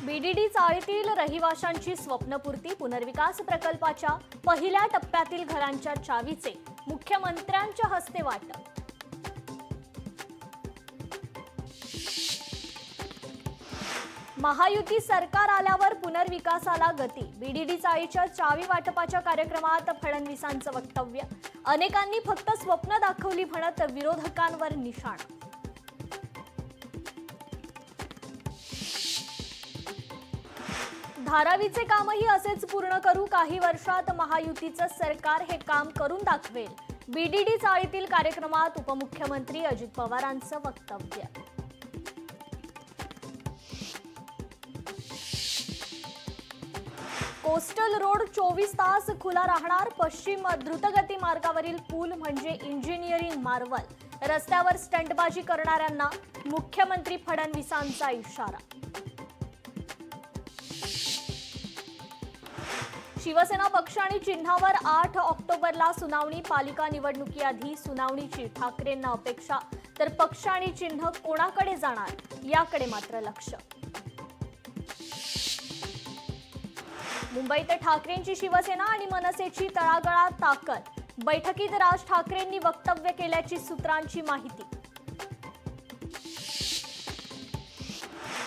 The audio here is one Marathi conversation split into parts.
बीडीडी चाळीतील रहिवाशांची स्वप्नपूर्ती पुनर्विकास प्रकल्पाच्या पहिल्या टप्प्यातील घरांच्या चावीचे मुख्यमंत्र्यांच्या हस्ते वाटप। महायुती सरकार आल्यावर पुनर्विकासाला गती। बीडीडी चाळीच्या चावी वाटपाच्या कार्यक्रमात फडणवीसांचं वक्तव्य। अनेकांनी फक्त स्वप्न दाखवली म्हणत विरोधकांवर निशाणा। धारावीचे कामही असेच पूर्ण करू। काही वर्षात महायुतीचं सरकार हे काम करून दाखवेल। बीडीडी चाळीतील कार्यक्रमात उपमुख्यमंत्री अजित पवारांचं वक्तव्य। कोस्टल रोड 24 तास खुला राहणार। पश्चिम द्रुतगती मार्गावरील पूल म्हणजे इंजिनिअरिंग मार्वल। रस्त्यावर स्टंटबाजी करणाऱ्यांना मुख्यमंत्री फडणवीसांचा इशारा। शिवसेना पक्ष आणि चिन्हावर 8 ऑक्टोबरला सुनावणी। पालिका निवडणुकीआधी सुनावणीची ठाकरेंना अपेक्षा, तर पक्ष आणि चिन्ह कोणाकडे जाणार याकडे मात्र लक्ष। मुंबईत ठाकरेंची शिवसेना आणि मनसेची तळागाळात ताकद। बैठकीत राज ठाकरेंनी वक्तव्य केल्याची सूत्रांची माहिती।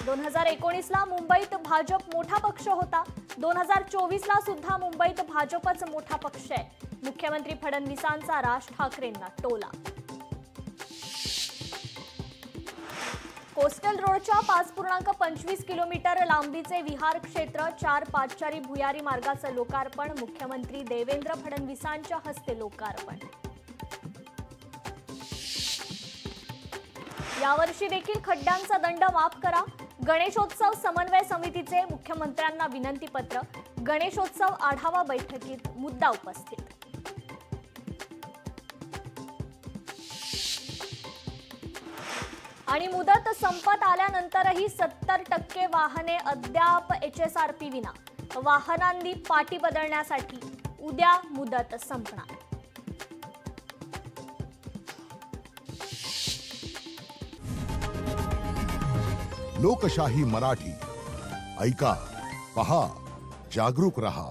2019 ला मुंबईत भाजप मोठा पक्ष होता। 2024 ला सुद्धा मुंबईत भाजपच मोठा पक्ष आहे। मुख्यमंत्री फडणवीसांचा राज ठाकरेंना टोला। कोस्टल रोडच्या 5.25 किलोमीटर लांबीचे विहार क्षेत्र 4 पादचारी भुयारी मार्गाचं लोकार्पण। मुख्यमंत्री देवेंद्र फडणवीसांच्या हस्ते लोकार्पण। यावर्षी देखील खड्ड्यांचा दंड माफ करा। गणेशोत्सव समन्वय समितीचे मुख्यमंत्र्यांना विनंती पत्र। गणेशोत्सव आढावा बैठकीत मुद्दा उपस्थित। आणि मुदत संपत आल्यानंतरही 70% वाहने अद्याप HSRP विना। वाहनांनी पाटी बदलण्यासाठी उद्या मुदत संपणार। लोकशाही मराठी ऐका, पहा, जागरूक रहा।